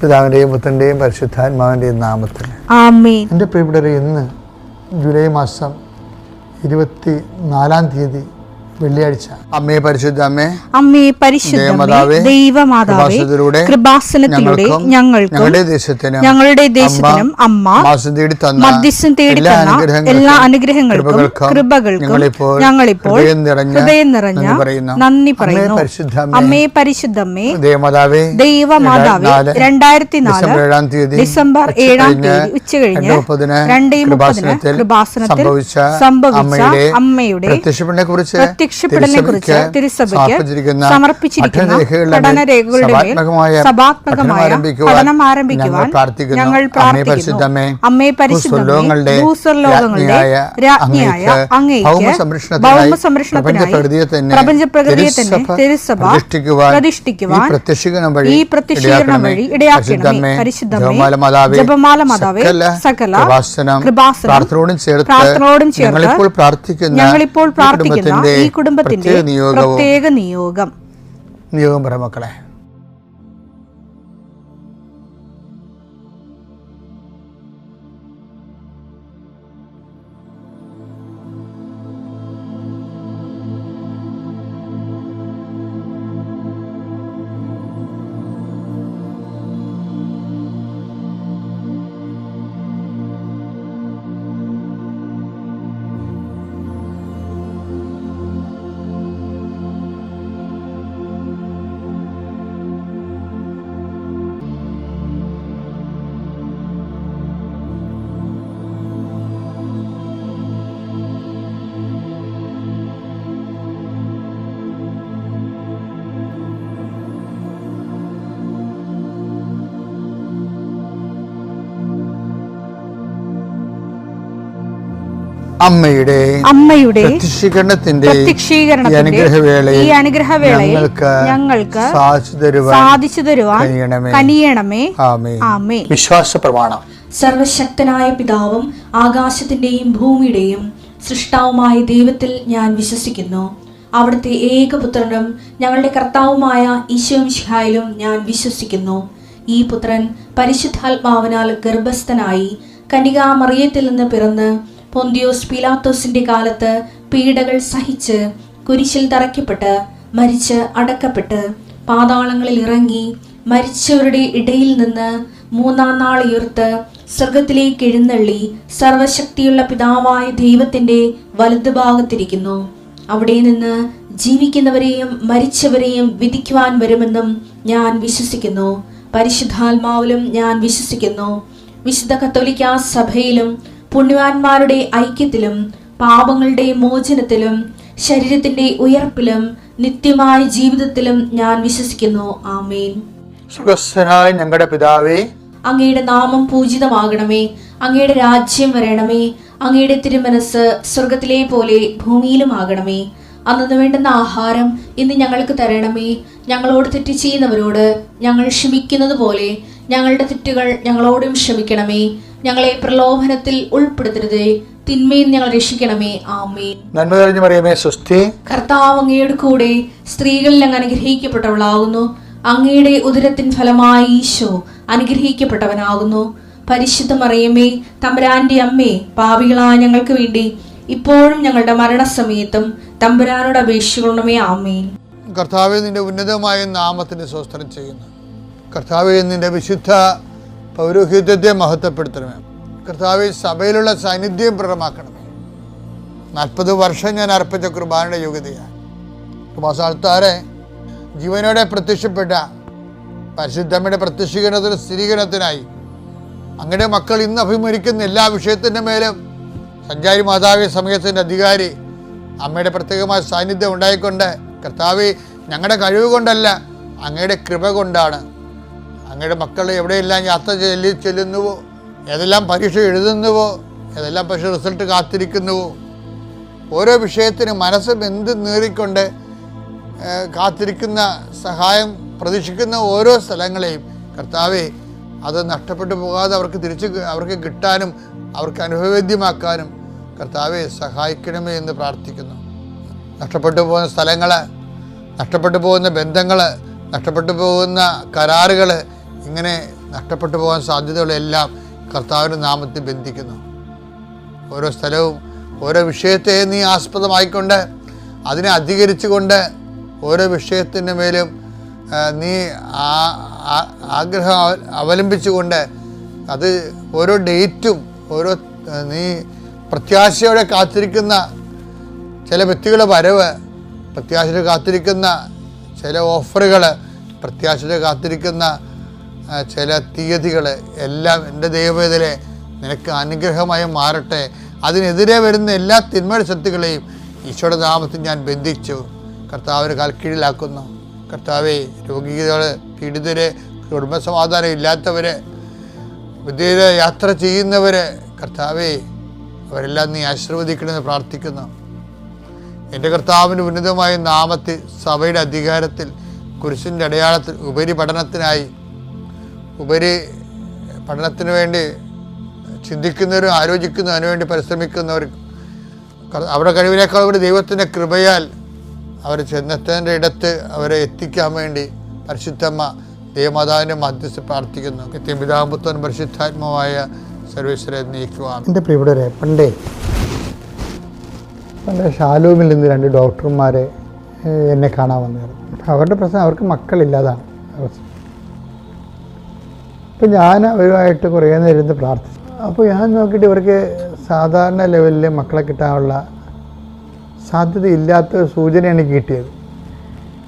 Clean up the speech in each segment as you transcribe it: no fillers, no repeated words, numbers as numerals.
പിതാവിൻ്റെയും പുത്രൻ്റെയും പരിശുദ്ധാത്മാവിൻ്റെയും നാമത്തിൽ ആമേൻ. എൻ്റെ പ്രിയപ്പെട്ടവരെ, ഇന്ന് ജൂലൈ മാസം 24 വെള്ളിയാഴ്ച. അമ്മേ പരിശുദ്ധ അമ്മേ, അമ്മേ പരിശുദ്ധ ദൈവമാതാവേ, കൃപാസനത്തിലൂടെ ഞങ്ങൾക്കും ഞങ്ങളുടെ ദേശത്തിനും അമ്മ മധ്യസ്ഥം തേടി തന്ന എല്ലാ അനുഗ്രഹങ്ങൾക്കും കൃപകൾക്കും ഞങ്ങളിപ്പോൾ ഹൃദയം നിറഞ്ഞ നന്ദി പറയുന്നു. അമ്മേ പരിശുദ്ധമ്മേ ദൈവമാതാവേ, 2004 ഡിസംബർ 7 ഉച്ചകഴിഞ്ഞ് 2:30 കൃപാസനത്തിൽ സംഭവിച്ച അമ്മയുടെ പ്രത്യക്ഷപ്പെടലിനെ കുറിച്ച് തിരുസഭയ്ക്ക് സമർപ്പിച്ചിരിക്കുന്ന പഠനരേഖകളുടെ മേൽ സഭാത്മകമായ പഠനം ആരംഭിക്കുവാൻ ഞങ്ങൾ പ്രാർത്ഥിക്കുന്നു. അമ്മേ പരിശുദ്ധമേ, ഭൂസ്വർലോകങ്ങളുടെ രാജ്ഞിയായ അങ്ങേയ്ക്ക് ഭൗമസംരക്ഷണത്തിനായി പ്രപഞ്ചപ്രകൃതിയെ തന്നെ തിരുസഭ പ്രതിഷ്ഠിക്കുവാൻ ഈ പ്രത്യക്ഷീകരണം വഴി ഇടയാക്കണമേ. പരിശുദ്ധമേ, ജപമാല മാതാവേ, സകല കൃപാസനം പ്രാർത്ഥനയോടും ചേർത്ത് ഞങ്ങളിപ്പോൾ പ്രാർത്ഥിക്കുന്ന ഈ കുടുംബത്തിന്റെ പ്രത്യേക നിയോഗം പറ മക്കളെ. അമ്മയുടെ പ്രത്യക്ഷീകരണത്തിന്റെ ഈ അനുഗ്രഹവേളയിൽ ഞങ്ങൾക്ക് സാധിച്ചു തരുവാൻ കനിയണമേ. ആമേൻ. വിശ്വാസ പ്രമാണം. സർവശക്തനായ പിതാവും ആകാശത്തിന്റെയും ഭൂമിയുടെയും സൃഷ്ടാവുമായ ദൈവത്തിൽ ഞാൻ വിശ്വസിക്കുന്നു. അവിടുത്തെ ഏകപുത്രനും ഞങ്ങളുടെ കർത്താവുമായ ഈശോ മിശിഹായിലും ഞാൻ വിശ്വസിക്കുന്നു. ഈ പുത്രൻ പരിശുദ്ധാത്മാവിനാൽ ഗർഭസ്ഥനായി കന്യകാമറിയത്തിൽ നിന്ന് പിറന്ന് പൊന്തിയോസ് പീലാത്തോസിന്റെ കാലത്ത് പീഡകൾ സഹിച്ച് കുരിശിൽ തറയ്ക്കപ്പെട്ട് മരിച്ച് അടക്കപ്പെട്ട് പാതാളങ്ങളിൽ ഇറങ്ങി മരിച്ചവരുടെ ഇടയിൽ നിന്ന് 3-ാം നാൾ ഉയർത്ത് സ്വർഗത്തിലേക്ക് എഴുന്നള്ളി സർവശക്തിയുള്ള പിതാവായ ദൈവത്തിന്റെ വലതുഭാഗത്തിരിക്കുന്നു. അവിടെ നിന്ന് ജീവിക്കുന്നവരെയും മരിച്ചവരെയും വിധിക്കുവാൻ വരുമെന്നും ഞാൻ വിശ്വസിക്കുന്നു. പരിശുദ്ധാത്മാവിലും ഞാൻ വിശ്വസിക്കുന്നു. വിശുദ്ധ കത്തോലിക്കാ സഭയിലും പുണ്യവാന്മാരുടെ ഐക്യത്തിലും പാപങ്ങളുടെ മോചനത്തിലും ശരീരത്തിന്റെ ഉയർപ്പിലും നിത്യമായ ജീവിതത്തിലും ഞാൻ വിശ്വസിക്കുന്നു. ആമേൻ. സ്വർഗ്ഗസ്ഥനായ ഞങ്ങളുടെ പിതാവേ, അങ്ങയുടെ നാമം പൂജിതമാകണമേ. അങ്ങയുടെ രാജ്യം വരണമേ. അങ്ങയുടെ തിരുമനസ് സ്വർഗത്തിലെ പോലെ ഭൂമിയിലും ആകണമേ. അന്നു വേണ്ടുന്ന ആഹാരം ഇന്ന് ഞങ്ങൾക്ക് തരണമേ. ഞങ്ങളോട് തെറ്റ് ചെയ്യുന്നവരോട് ഞങ്ങൾ ക്ഷമിക്കുന്നത് പോലെ ഞങ്ങളുടെ തെറ്റുകൾ ഞങ്ങളോടും ക്ഷമിക്കണമേ. ഞങ്ങളെ പ്രലോഭനത്തിൽ ഉൾപ്പെടുത്തരുതേ, തിന്മയിൽ ഞങ്ങൾ രക്ഷിക്കണമേ. ആമേൻ. നന്മ നിറഞ്ഞ മറിയമേ, സ്വസ്തി. കർത്താവ് അങ്ങയുടെ കൂടെ സ്ത്രീകളിൽ അങ്ങ് അനുഗ്രഹിക്കപ്പെട്ടവളാകുന്നു. അങ്ങയുടെ ഉദരത്തിൻ ഫലമായി ഈശോ അനുഗ്രഹിക്കപ്പെട്ടവനാകുന്നു. പരിശുദ്ധ മറിയമേ, തമ്പുരാന്റെ അമ്മേ, പാപികളായ ഞങ്ങൾക്ക് വേണ്ടി ഇപ്പോഴും ഞങ്ങളുടെ മരണസമയത്തും തമ്പുരാനോട് അപേക്ഷിക്കണമേ. ആമേൻ. കർത്താവേ, നിന്റെ ഉന്നതമായ നാമത്തിന് സ്തോത്രം ചെയ്യുന്നു. കർത്താവേ, നിന്റെ വിശുദ്ധ പൗരോഹിത്യത്തെ മഹത്വപ്പെടുത്തണമേ. കർത്താവേ, സഭയിലുള്ള സാന്നിധ്യം പ്രകടമാക്കണമേ. 40 വർഷം ഞാൻ അർപ്പിച്ച കുർബാനയുടെ യോഗ്യതയാണ്. കൃപാസ്ഥാനത്താരെ ജീവനോടെ പ്രത്യക്ഷപ്പെട്ട പരിശുദ്ധമ്മയുടെ പ്രത്യക്ഷീകരണത്തിന് സ്ഥിരീകരണത്തിനായി അങ്ങയുടെ മക്കൾ ഇന്ന് അഭിമുഖിക്കുന്ന എല്ലാ വിഷയത്തിൻ്റെ മേലും സഞ്ചാരി മാതാവി സമയത്തിൻ്റെ അധികാരി അമ്മയുടെ പ്രത്യേകമായ സാന്നിധ്യം ഉണ്ടായിക്കൊണ്ട് കർത്താവേ, ഞങ്ങളുടെ കഴിവ് കൊണ്ടല്ല, അങ്ങയുടെ കൃപ കൊണ്ടാണ് അങ്ങയുടെ മക്കൾ എവിടെയെല്ലാം യാത്ര ചെല്ലുന്നുവോ, ഏതെല്ലാം പരീക്ഷ എഴുതുന്നുവോ, ഏതെല്ലാം പക്ഷേ റിസൾട്ട് കാത്തിരിക്കുന്നുവോ, ഓരോ വിഷയത്തിനും മനസ്സ് എന്ത് നീറിക്കൊണ്ട് കാത്തിരിക്കുന്ന സഹായം പ്രതീക്ഷിക്കുന്ന ഓരോ സ്ഥലങ്ങളെയും കർത്താവേ, അത് നഷ്ടപ്പെട്ടു പോകാതെ അവർക്ക് കിട്ടാനും അവർക്ക് അനുഭവവേദ്യമാക്കാനും കർത്താവെ സഹായിക്കണമേ എന്ന് പ്രാർത്ഥിക്കുന്നു. നഷ്ടപ്പെട്ടു പോകുന്ന സ്ഥലങ്ങൾ, നഷ്ടപ്പെട്ടു പോകുന്ന ബന്ധങ്ങൾ, നഷ്ടപ്പെട്ടു പോകുന്ന കരാറുകൾ, ഇങ്ങനെ നഷ്ടപ്പെട്ടു പോകാൻ സാധ്യതകളെല്ലാം കർത്താവിൻ്റെ നാമത്തിൽ ബന്ധിക്കുന്നു. ഓരോ സ്ഥലവും ഓരോ വിഷയത്തെ നീ ആസ്പദമായിക്കൊണ്ട് അതിനെ അധികരിച്ചുകൊണ്ട് ഓരോ വിഷയത്തിൻ്റെ മേലും നീ ആഗ്രഹം അവലംബിച്ചുകൊണ്ട് അത് ഓരോ ഡേറ്റും ഓരോ നീ പ്രത്യാശയോടെ കാത്തിരിക്കുന്ന ചില വ്യക്തികളുടെ വരവ്, പ്രത്യാശയോടെ കാത്തിരിക്കുന്ന ചില ഓഫറുകൾ, പ്രത്യാശയോടെ കാത്തിരിക്കുന്ന ചില തീയതികൾ എല്ലാം എൻ്റെ ദൈവവേദനെ നിനക്ക് അനുഗ്രഹമായി മാറട്ടെ. അതിനെതിരെ വരുന്ന എല്ലാ തിന്മയുടെ ശക്തികളെയും ഈശോയുടെ നാമത്തിൽ ഞാൻ ബന്ധിച്ചു കർത്താവിന് കാൽക്കീഴിലാക്കുന്നു. കർത്താവെ, രോഗികൾ, പീഡിതരെ, കുടുംബസമാധാനം ഇല്ലാത്തവരെ, വിദേശ യാത്ര ചെയ്യുന്നവരെ, കർത്താവെ അവരെല്ലാം നീ ആശീർവദിക്കണമെന്ന് പ്രാർത്ഥിക്കുന്നു. എൻ്റെ കർത്താവിൻ്റെ ഉന്നതമായ നാമത്തിൽ സഭയുടെ അധികാരത്തിൽ കുരിശിൻ്റെ അടയാളത്തിൽ ഉപരി പഠനത്തിന് വേണ്ടി ചിന്തിക്കുന്നവരും ആലോചിക്കുന്നവരും അതിനുവേണ്ടി പരിശ്രമിക്കുന്നവരും അവരുടെ കഴിവിനേക്കാൾ ഒരു ദൈവത്തിൻ്റെ കൃപയാൽ അവർ ചെന്നെത്തേണ്ട ഇടത്ത് അവരെ എത്തിക്കാൻ വേണ്ടി പരിശുദ്ധമ്മ ദൈവമാതാവിൻ്റെ മധ്യസ്ഥ പ്രാർത്ഥിക്കുന്നു. പിതാപുത്രൻ പരിശുദ്ധാത്മാവായ സർവേശ്വരെ നീക്കുവാൻ. എൻ്റെ പ്രിയപ്പെട്ടവരെ, പണ്ട് ഷാലൂമിൽ നിന്ന് 2 ഡോക്ടർമാരെ എന്നെ കാണാൻ വന്നായിരുന്നു. അവരുടെ പ്രശ്നം അവർക്ക് മക്കളില്ലാതാണ് അവസ്ഥ. അപ്പം ഞാൻ അവരുമായിട്ട് കുറേ നേരം ഇരുന്ന് പ്രാർത്ഥിച്ചു. അപ്പോൾ ഞാൻ നോക്കിയിട്ട് ഇവർക്ക് സാധാരണ ലെവലിൽ മക്കളെ കിട്ടാനുള്ള സാധ്യതയില്ലാത്ത സൂചനയാണ് എനിക്ക് കിട്ടിയത്.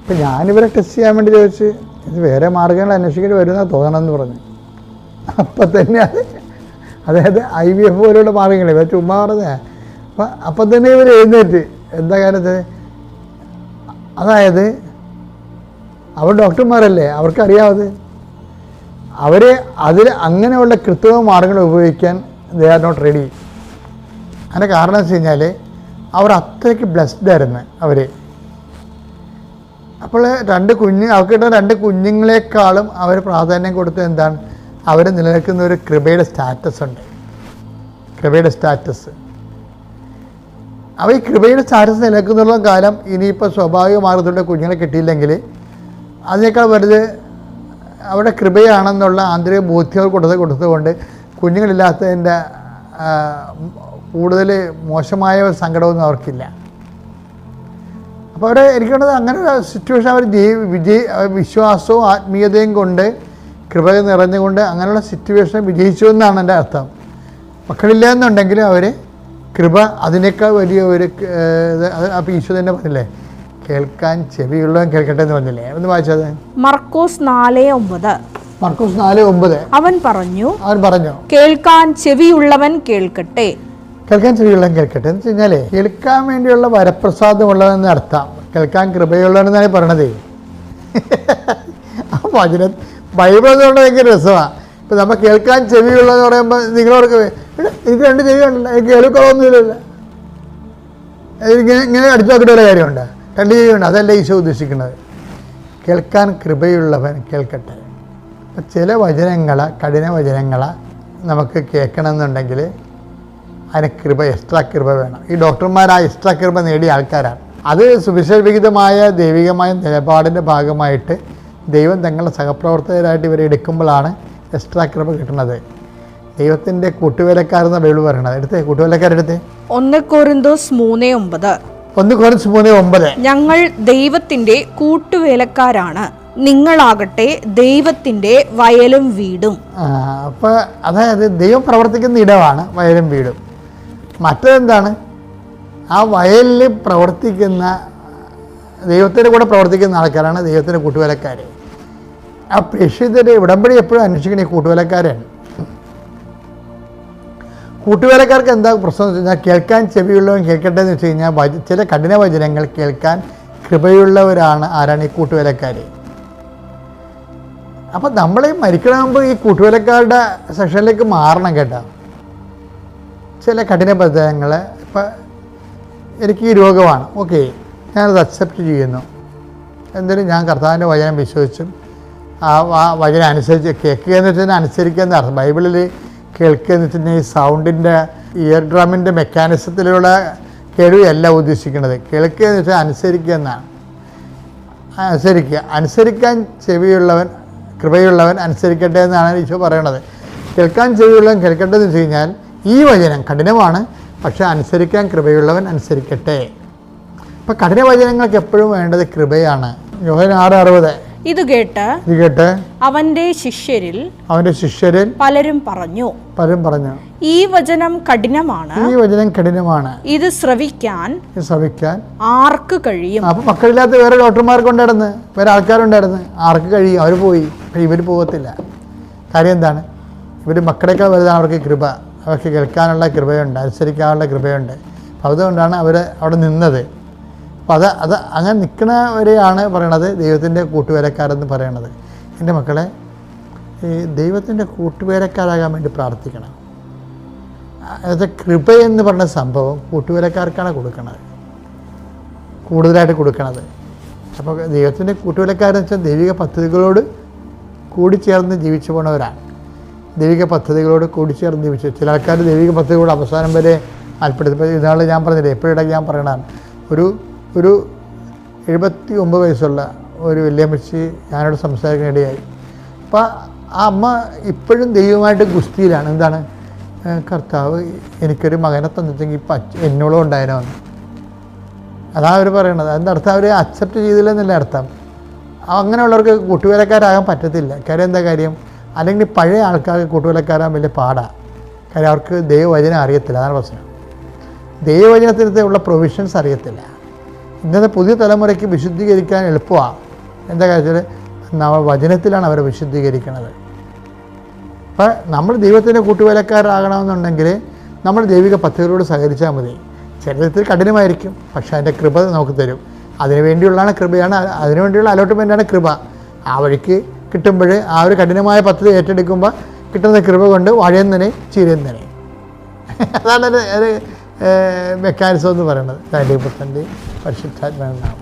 അപ്പം ഞാനിവരെ ടെസ്റ്റ് ചെയ്യാൻ വേണ്ടി ചോദിച്ച് ഇത് വേറെ മാർഗ്ഗങ്ങൾ അന്വേഷിക്കേണ്ടി വരുമെന്നാണ് തോന്നണമെന്ന് പറഞ്ഞു. അപ്പം തന്നെ അതായത് IVF പോലെയുള്ള മാർഗ്ഗങ്ങൾ ഇവർ ചുമ്മാ പറഞ്ഞേ. അപ്പം തന്നെ ഇവർ എഴുന്നേറ്റ് എന്താ കാര്യത്തിന്, അതായത് അവർ ഡോക്ടർമാരല്ലേ, അവർക്കറിയാവത്. അവർ അതിൽ അങ്ങനെയുള്ള കൃത്രിമ മാർഗ്ഗങ്ങൾ ഉപയോഗിക്കാൻ ദേ ആർ നോട്ട് റെഡി. അതിൻ്റെ കാരണം എന്ന് വെച്ച് കഴിഞ്ഞാൽ അവർ അത്രയ്ക്ക് ബ്ലെസ്ഡ് ആയിരുന്നു അവർ. അപ്പോൾ അവർക്ക് കിട്ടുന്ന 2 കുഞ്ഞുങ്ങളെക്കാളും അവർ പ്രാധാന്യം കൊടുത്തത് എന്താണ്, അവർ നിലനിൽക്കുന്ന ഒരു കൃപയുടെ സ്റ്റാറ്റസ് ഉണ്ട്. കൃപയുടെ സ്റ്റാറ്റസ് അവർ ഈ കൃപയുടെ സ്റ്റാറ്റസ് നിലനിൽക്കുന്നുള്ള കാലം ഇനിയിപ്പോൾ സ്വാഭാവിക മാർഗത്തിലൂടെ കുഞ്ഞുങ്ങളെ കിട്ടിയില്ലെങ്കിൽ അതിനേക്കാൾ വലുത് അവിടെ കൃപയാണെന്നുള്ള ആന്തരിക ബോധ്യങ്ങൾ കൊടുത്തതുകൊണ്ട് കുഞ്ഞുങ്ങളില്ലാത്തതിൻ്റെ കൂടുതൽ മോശമായ സങ്കടമൊന്നും അവർക്കില്ല. അപ്പോൾ അവിടെ എനിക്കുള്ളത് അങ്ങനെ ഒരു സിറ്റുവേഷൻ അവർ വിശ്വാസവും ആത്മീയതയും കൊണ്ട് കൃപ നിറഞ്ഞുകൊണ്ട് അങ്ങനെയുള്ള സിറ്റുവേഷൻ വിജയിച്ചു എന്നാണ് എൻ്റെ അർത്ഥം. മക്കളില്ല എന്നുണ്ടെങ്കിൽ അവർ കൃപ അതിനേക്കാൾ വലിയ ഒരു അപ്പോൾ ഈശോ തന്നെ പറഞ്ഞില്ലേ, കേൾക്കാൻ ചെവിയുള്ളവൻ കേൾക്കട്ടെ എന്ന് പറഞ്ഞില്ലേ. ഒന്ന് വായിച്ചത് മർക്കോസ് 4:9. അവൻ പറഞ്ഞു കേൾക്കാൻ ചെവിയുള്ളവൻ കേൾക്കട്ടെ. കേൾക്കാൻ ചെവിയുള്ളവൻ കേൾക്കട്ടെ എന്ന് വെച്ച് കഴിഞ്ഞാൽ കേൾക്കാൻ വേണ്ടിയുള്ള വരപ്രസാദമുള്ളതെന്ന് അർത്ഥം. കേൾക്കാൻ കൃപയുള്ളവനെന്നാണ് പറയണത്. ആ വചനം ബൈബിൾ എന്നുകൊണ്ട് ഭയങ്കര രസമാണ്. ഇപ്പം നമ്മൾ കേൾക്കാൻ ചെവിയുള്ളതെന്ന് പറയുമ്പോൾ നിങ്ങളോർക്ക് എനിക്ക് 2 ചെവി ഉണ്ടല്ലോ, എനിക്ക് കേൾക്കുറവൊന്നുമില്ലല്ലോ, ഇങ്ങനെ അടിച്ചു നോക്കിയിട്ടുള്ള കാര്യമുണ്ട്. 2 ചെവിയുണ്ട്. അതല്ല ഈശോ ഉദ്ദേശിക്കുന്നത്. കേൾക്കാൻ കൃപയുള്ളവൻ കേൾക്കട്ടെ. അപ്പം ചില കഠിന വചനങ്ങൾ നമുക്ക് കേൾക്കണമെന്നുണ്ടെങ്കിൽ അതിന് എക്സ്ട്രാ കൃപ വേണം. ഈ ഡോക്ടർമാർ ആ എക്സ്ട്രാ കൃപ നേടിയ ആൾക്കാരാണ്. അത് സുവിശേഷവിഹിതമായ ദൈവികമായ നിലപാടിൻ്റെ ഭാഗമായിട്ട് ദൈവം തങ്ങളുടെ സഹപ്രവർത്തകരായിട്ട് ഇവരെ എടുക്കുമ്പോഴാണ് എക്സ്ട്രാ കൃപ കിട്ടുന്നത്. ദൈവത്തിൻ്റെ കൂട്ടുവേലക്കാരെന്ന ബൈബിൾ പറയണത്. എടുത്തേ, കൂട്ടുവേലക്കാരെടുത്തേ. 1 കൊരിന്തോസ് 3:9. 1 കൊരിന്തോസ് 3:9. ഞങ്ങൾ ദൈവത്തിൻ്റെ കൂട്ടുവേലക്കാരാണ്, നിങ്ങളാകട്ടെ ദൈവത്തിൻ്റെ വയലും വീടും. അപ്പോൾ അതായത് ദൈവം പ്രവർത്തിക്കുന്ന ഇടമാണ് വയലും വീടും. മറ്റതെന്താണ്, ആ വയലിൽ പ്രവർത്തിക്കുന്ന ദൈവത്തിൻ്റെ കൂടെ പ്രവർത്തിക്കുന്ന ആൾക്കാരാണ് ദൈവത്തിൻ്റെ കൂട്ടുവേലക്കാർ. ആ പ്രേക്ഷിതരെ ഉടമ്പടി എപ്പോഴും അന്വേഷിക്കണേ കൂട്ടുവേലക്കാരാണ്. കൂട്ടുവേലക്കാർക്ക് എന്താ പ്രശ്നം എന്ന് വെച്ച് കഴിഞ്ഞാൽ കേൾക്കാൻ ചെവിയുള്ളവൻ കേൾക്കട്ടെ എന്ന് വെച്ച് കഴിഞ്ഞാൽ ചില കഠിന വചനങ്ങൾ കേൾക്കാൻ കൃപയുള്ളവരാണ്. ആരാണ് ഈ കൂട്ടുവേലക്കാർ? അപ്പം നമ്മൾ മരിക്കണമെങ്കിൽ ഈ കൂട്ടുവേലക്കാരുടെ സെക്ഷനിലേക്ക് മാറണം കേട്ടോ. ചില കഠിന വചനങ്ങൾ, ഇപ്പം എനിക്ക് ഈ രോഗമാണ്, ഓക്കെ, ഞാനത് അക്സെപ്റ്റ് ചെയ്യുന്നു. എന്തായാലും ഞാൻ കർത്താവിൻ്റെ വചനം വിശ്വസിച്ചും ആ വചനം അനുസരിച്ച് കേൾക്കുക എന്ന് വെച്ചാൽ അനുസരിക്കുക എന്ന അർത്ഥം. ബൈബിളിൽ കേൾക്കുക എന്ന് വെച്ചിട്ടുണ്ടെങ്കിൽ ഈ സൗണ്ടിൻ്റെ ഇയർ ഡ്രമ്മിൻ്റെ മെക്കാനിസത്തിലുള്ള കേൾവിയല്ല ഉദ്ദേശിക്കുന്നത്. കേൾക്കുക എന്ന് വെച്ചാൽ അനുസരിക്കുക എന്നാണ്. അനുസരിക്കാൻ ചെവിയുള്ളവൻ കൃപയുള്ളവൻ അനുസരിക്കട്ടെ എന്നാണ് ഈശോ പറയണത്. കേൾക്കാൻ ചെവിയുള്ളവൻ കേൾക്കട്ടെ എന്ന് വെച്ച് കഴിഞ്ഞാൽ ഈ വചനം കഠിനമാണ്, പക്ഷെ അനുസരിക്കാൻ കൃപയുള്ളവൻ അനുസരിക്കട്ടെ. അപ്പം കഠിന വചനങ്ങൾക്ക് എപ്പോഴും വേണ്ടത് കൃപയാണ്. യോഹന്നാൻ 6:60 ഇത് കേട്ട് അവന്റെ ശിഷ്യരിൽ പലരും പറഞ്ഞു, ഈ വചനം കഠിനമാണ്, ഇത് ശ്രവിക്കാൻ ആർക്ക് കഴിയും? അപ്പൊ മക്കളില്ലാത്ത വേറെ ഡോക്ടർമാർക്കുണ്ടായിരുന്നു, വേറെ ആൾക്കാരുണ്ടായിരുന്നു, ആർക്ക് കഴിയും? അവർ പോയി. ഇവർ പോകത്തില്ല. കാര്യം എന്താണ്? ഇവർ മക്കളേക്കാൾ വലുതാണ് അവർക്ക് കൃപ. അവർക്ക് കേൾക്കാനുള്ള കൃപയുണ്ട്, അനുസരിക്കാനുള്ള കൃപയുണ്ട്. അപ്പം അതുകൊണ്ടാണ് അവർ അവിടെ നിന്നത്. അപ്പം അത് അങ്ങനെ നിൽക്കുന്നവരെയാണ് പറയണത് ദൈവത്തിൻ്റെ കൂട്ടുവേലക്കാരെന്ന് പറയണത്. എൻ്റെ മക്കളെ, ഈ ദൈവത്തിൻ്റെ കൂട്ടുവേലക്കാരാകാൻ വേണ്ടി പ്രാർത്ഥിക്കണം. അതായത് കൃപ എന്ന് പറഞ്ഞ സംഭവം കൂട്ടുവേലക്കാർക്കാണ് കൊടുക്കണത്, കൂടുതലായിട്ട് കൊടുക്കണത്. അപ്പോൾ ദൈവത്തിൻ്റെ കൂട്ടുവേലക്കാരെന്ന് വെച്ചാൽ ദൈവിക പദ്ധതികളോട് കൂടിച്ചേർന്ന് ജീവിച്ചു പോണവരാണ്. ദൈവിക പദ്ധതികളോട് കൂടിച്ചേർന്ന് ജീവിച്ചു. ചില ആൾക്കാർ ദൈവിക പദ്ധതികളോട് അവസാനം വരെ ആൽപ്പെടുത്തി. ഇതാണ് ഞാൻ പറഞ്ഞില്ലേ, എപ്പോഴിടയ്ക്ക് ഞാൻ പറയണതാണ്. ഒരു 79 വയസ്സുള്ള ഒരു വല്യമ്മച്ചി ഞാനോട് സംസാരിക്കാനിടയായി. അപ്പോൾ ആ അമ്മ ഇപ്പോഴും ദൈവമായിട്ട് ഗുസ്തിയിലാണ്. എന്താണ്? കർത്താവ് എനിക്കൊരു മകനെ തന്നിട്ടെങ്കിൽ ഇപ്പം എന്നോളം ഉണ്ടായിരുന്നോ. അതാണ് അവർ പറയണത്. അതിൻ്റെ അർത്ഥം അവർ അക്സെപ്റ്റ് ചെയ്തില്ലെന്നല്ല അർത്ഥം. അങ്ങനെയുള്ളവർക്ക് കൂട്ടുവേലക്കാരാകാൻ പറ്റത്തില്ല. കാര്യം എന്താ കാര്യം? അല്ലെങ്കിൽ പഴയ ആൾക്കാർക്ക് കൂട്ടുവേലക്കാരാൻ വലിയ പാടാണ്. കാര്യം അവർക്ക് ദൈവവചനം അറിയത്തില്ല. അതാണ് പ്രശ്നം. ദൈവവചനത്തിലുള്ള പ്രൊവിഷൻസ് അറിയത്തില്ല. ഇന്നത്തെ പുതിയ തലമുറയ്ക്ക് വിശുദ്ധീകരിക്കാൻ എളുപ്പമാണ്. എന്താ കാര്യത്തിൽ വചനത്തിലാണ് അവരെ വിശുദ്ധീകരിക്കുന്നത്. അപ്പം നമ്മൾ ദൈവത്തിൻ്റെ കൂട്ടുവേലക്കാരാകണമെന്നുണ്ടെങ്കിൽ നമ്മൾ ദൈവിക പദ്ധതികളോട് സഹകരിച്ചാൽ മതി. ചിലത്തിൽ കഠിനമായിരിക്കും, പക്ഷേ അതിൻ്റെ കൃപ നമുക്ക് തരും. അതിനുവേണ്ടിയുള്ളതാണ് കൃപയാണ്, അതിനുവേണ്ടിയുള്ള അലോട്ട്മെൻറ്റാണ് കൃപ. ആ വഴിക്ക് കിട്ടുമ്പോൾ ആ ഒരു കഠിനമായ പദ്ധതി ഏറ്റെടുക്കുമ്പോൾ കിട്ടുന്ന കൃപ കൊണ്ട് വഴയുന്നതിനെ ചീരുന്നതിനെ. അതാണ് ഒരു മെക്കാനിസം എന്ന് പറയുന്നത്. 90% പരിശുദ്ധാത്മാവിനാണ്.